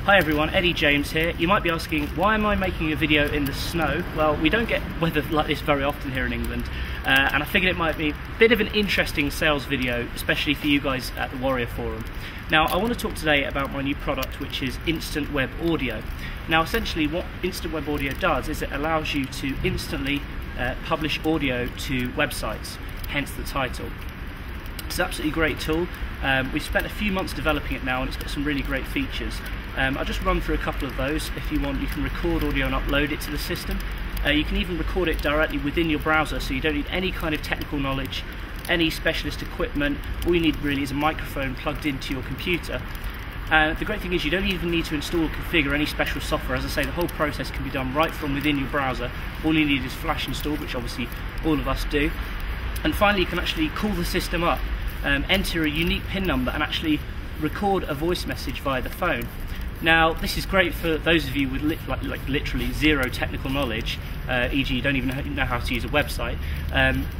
Hi everyone, Eddie James here. You might be asking, why am I making a video in the snow? Well, we don't get weather like this very often here in England, and I figured it might be a bit of an interesting sales video, especially for you guys at the Warrior Forum. Now, I want to talk today about my new product, which is Instant Web Audio. Now, essentially what Instant Web Audio does is it allows you to instantly publish audio to websites, hence the title. It's an absolutely great tool. We've spent a few months developing it now, and it's got some really great features. I'll just run through a couple of those. If you want, you can record audio and upload it to the system. You can even record it directly within your browser, so you don't need any kind of technical knowledge, any specialist equipment. All you need really is a microphone plugged into your computer. The great thing is you don't even need to install or configure any special software. As I say, the whole process can be done right from within your browser. All you need is Flash installed, which obviously all of us do. And finally, you can actually call the system up, enter a unique PIN number, and actually record a voice message via the phone. Now, this is great for those of you with literally zero technical knowledge, e.g. you don't even know how to use a website.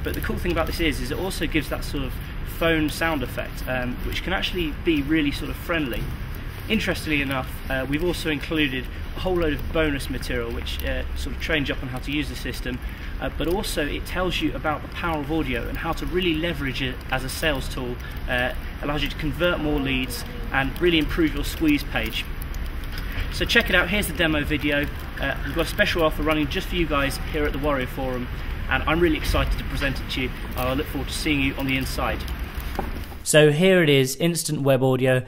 But the cool thing about this is it also gives that sort of phone sound effect, which can actually be really sort of friendly. Interestingly enough, we've also included a whole load of bonus material which sort of trains you up on how to use the system, but also it tells you about the power of audio and how to really leverage it as a sales tool. Allows you to convert more leads and really improve your squeeze page. So check it out. Here's the demo video. We've got a special offer running just for you guys here at the Warrior Forum, and I'm really excited to present it to you. I look forward to seeing you on the inside. So here it is, Instant Web Audio.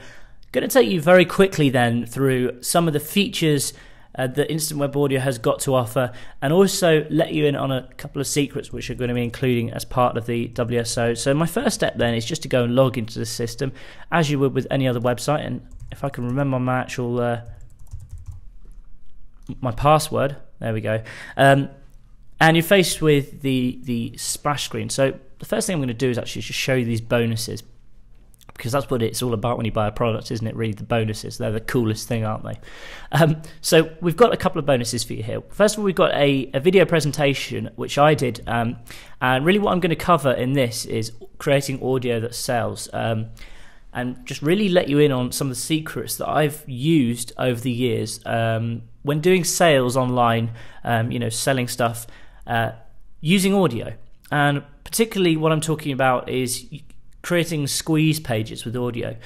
Going to take you very quickly then through some of the features that Instant Web Audio has got to offer, and also let you in on a couple of secrets which are going to be including as part of the WSO. So my first step then is just to go and log into the system as you would with any other website, and if I can remember my actual my password, there we go, and you're faced with the splash screen. So the first thing I'm going to do is actually just show you these bonuses, because that's what it's all about when you buy a product, isn't it? Really, the bonuses. They're the coolest thing, aren't they? So we've got a couple of bonuses for you here. First of all, we've got a video presentation which I did, and really what I'm going to cover in this is creating audio that sells, and just really let you in on some of the secrets that I've used over the years when doing sales online, selling stuff using audio. And particularly what I'm talking about is creating squeeze pages with audio.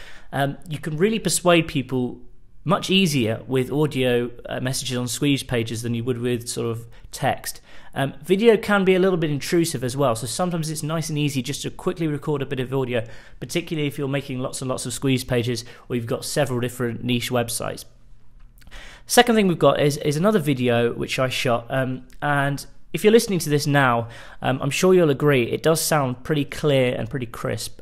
You can really persuade people much easier with audio messages on squeeze pages than you would with sort of text. Video can be a little bit intrusive as well, so sometimes it's nice and easy just to quickly record a bit of audio, particularly if you're making lots and lots of squeeze pages or you've got several different niche websites. Second thing we've got is another video which I shot, and if you're listening to this now, I'm sure you'll agree it does sound pretty clear and pretty crisp.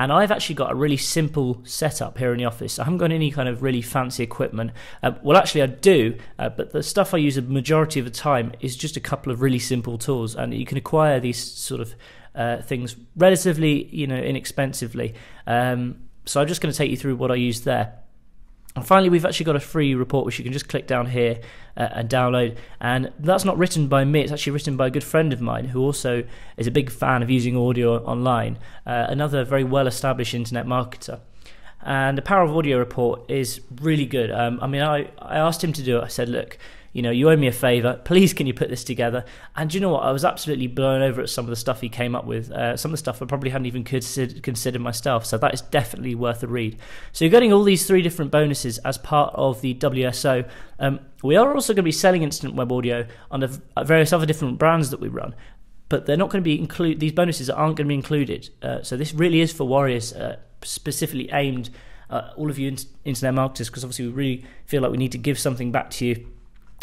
And I've actually got a really simple setup here in the office. I haven't got any kind of really fancy equipment. Well, actually I do, but the stuff I use a majority of the time is just a couple of really simple tools, and you can acquire these sort of things relatively, inexpensively. So I'm just going to take you through what I use there. And finally, we've actually got a free report which you can just click down here and download, and that's not written by me, it's actually written by a good friend of mine who also is a big fan of using audio online, another very well established internet marketer. And the Power of Audio report is really good. I asked him to do it. I said, look, you owe me a favour, please can you put this together? And do you know what, I was absolutely blown over at some of the stuff he came up with, some of the stuff I probably hadn't even considered myself, so that is definitely worth a read. So you're getting all these three different bonuses as part of the WSO. We are also going to be selling Instant Web Audio on the various other different brands that we run, but they're not going to be these bonuses aren't going to be included, so this really is for Warriors, specifically aimed at all of you internet marketers, because obviously we really feel like we need to give something back to you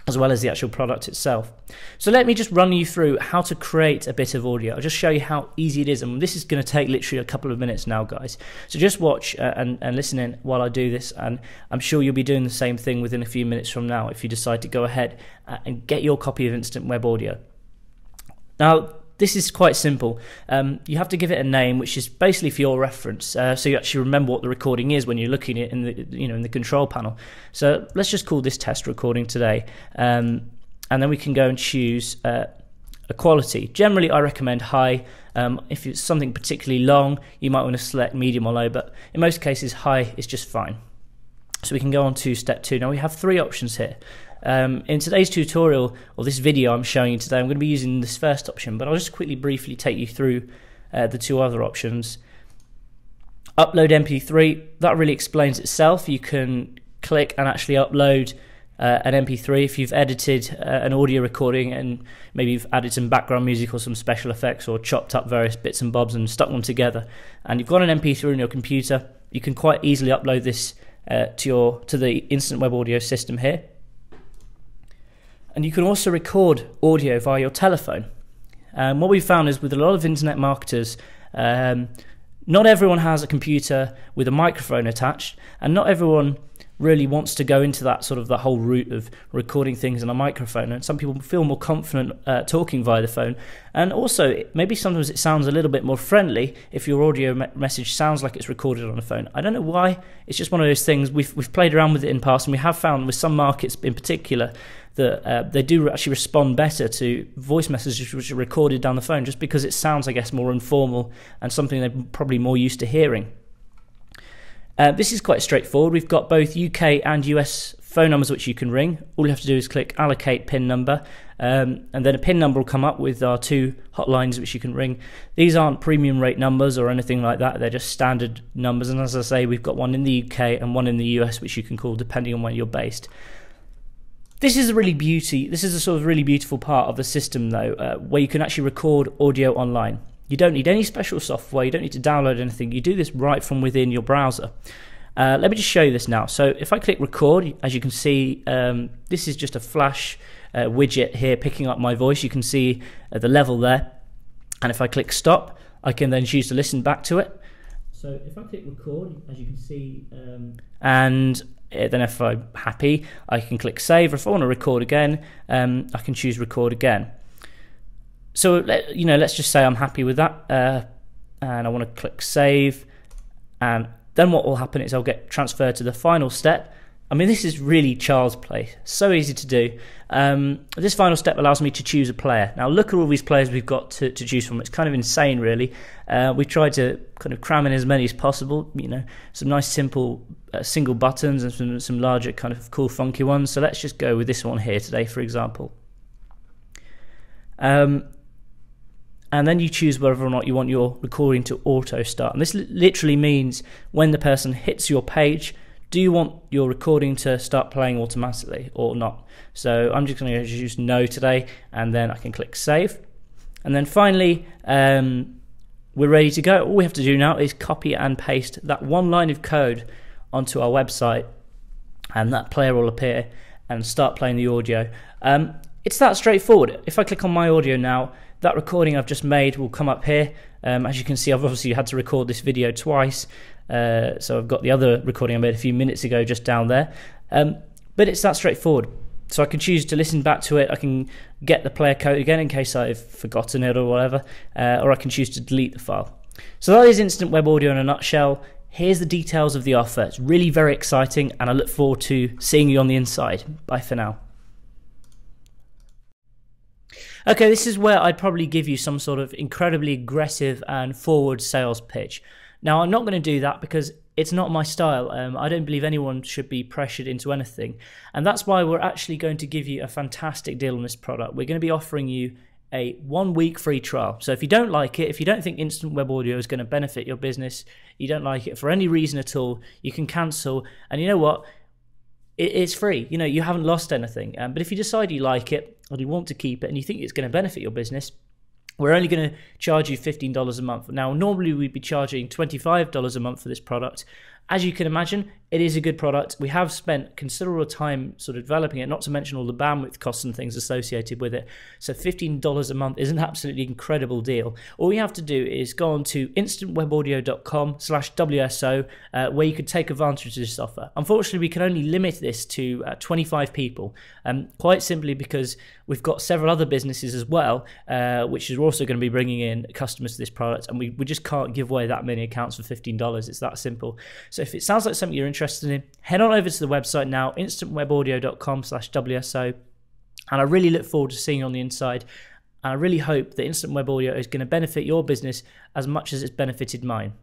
as well as the actual product itself. So let me just run you through how to create a bit of audio. I'll just show you how easy it is, and this is going to take literally a couple of minutes now, guys. So just watch and listen in while I do this, and I'm sure you'll be doing the same thing within a few minutes from now if you decide to go ahead and get your copy of Instant Web Audio. Now, this is quite simple. You have to give it a name, which is basically for your reference, so you actually remember what the recording is when you're looking at it in the control panel. So let's just call this test recording today, and then we can go and choose a quality. Generally, I recommend high. If it's something particularly long, you might want to select medium or low, but in most cases, high is just fine. So we can go on to step 2. Now we have 3 options here. In today's tutorial, or this video I'm showing you today, I'm going to be using this first option, but I'll just quickly briefly take you through the 2 other options. Upload MP3, that really explains itself. You can click and actually upload an MP3 if you've edited an audio recording and maybe you've added some background music or some special effects or chopped up various bits and bobs and stuck them together, and you've got an MP3 on your computer. You can quite easily upload this to the Instant Web Audio system here. And you can also record audio via your telephone. What we've found is with a lot of internet marketers, not everyone has a computer with a microphone attached, and not everyone really wants to go into that sort of the whole route of recording things on a microphone, and some people feel more confident talking via the phone. And also maybe sometimes it sounds a little bit more friendly if your audio message sounds like it's recorded on a phone. I don't know why, it's just one of those things. We've played around with it in the past, and we have found with some markets in particular that they do actually respond better to voice messages which are recorded down the phone, just because it sounds, I guess, more informal and something they're probably more used to hearing. This is quite straightforward. We've got both UK and US phone numbers which you can ring. All you have to do is click allocate PIN number, and then a PIN number will come up with our 2 hotlines which you can ring. These aren't premium rate numbers or anything like that, they're just standard numbers, and as I say, we've got one in the UK and one in the US which you can call depending on where you're based. This is a sort of really beautiful part of the system though, where you can actually record audio online. You don't need any special software, you don't need to download anything, you do this right from within your browser. Let me just show you this now. So if I click record, as you can see, this is just a flash widget here picking up my voice. You can see the level there, and if I click stop, I can then choose to listen back to it. So if I click record, as you can see, and then if I'm happy, I can click save, or if I want to record again, I can choose record again. So let's just say I'm happy with that, and I want to click save, and then what will happen is I'll get transferred to the final step. I mean, this is really child's play, so easy to do. This final step allows me to choose a player. Now look at all these players we've got to choose from. It's kind of insane, really. We've tried to kind of cram in as many as possible, some nice simple single buttons and some larger kind of cool funky ones. So let's just go with this one here today, for example. And then you choose whether or not you want your recording to auto start. And this literally means when the person hits your page, do you want your recording to start playing automatically or not? So I'm just going to choose no today, and then I can click save. And then finally, we're ready to go. All we have to do now is copy and paste that 1 line of code onto our website, and that player will appear and start playing the audio. It's that straightforward. If I click on my audio now, that recording I've just made will come up here. As you can see, I've obviously had to record this video twice, so I've got the other recording I made a few minutes ago just down there. But it's that straightforward. So I can choose to listen back to it, I can get the player code again in case I've forgotten it or whatever, or I can choose to delete the file. So that is Instant Web Audio in a nutshell. Here's the details of the offer. It's really very exciting, and I look forward to seeing you on the inside. Bye for now. Okay, this is where I'd probably give you some sort of incredibly aggressive and forward sales pitch. Now, I'm not going to do that because it's not my style. I don't believe anyone should be pressured into anything. And that's why we're actually going to give you a fantastic deal on this product. We're going to be offering you a 1-week free trial. So if you don't like it, if you don't think Instant Web Audio is going to benefit your business, you don't like it for any reason at all, you can cancel. And you know what? It's free. You haven't lost anything. But if you decide you like it and you want to keep it and you think it's going to benefit your business, we're only going to charge you $15 a month. Now, normally we'd be charging $25 a month for this product. As you can imagine, it is a good product. We have spent considerable time sort of developing it, not to mention all the bandwidth costs and things associated with it. So $15 a month is an absolutely incredible deal. All you have to do is go on to instantwebaudio.com/WSO, where you could take advantage of this offer. Unfortunately, we can only limit this to 25 people, quite simply because we've got several other businesses as well, which are also going to be bringing in customers to this product, and we just can't give away that many accounts for $15. It's that simple. So if it sounds like something you're interested in, head on over to the website now, instantwebaudio.com/WSO, and I really look forward to seeing you on the inside, and I really hope that Instant Web Audio is going to benefit your business as much as it's benefited mine.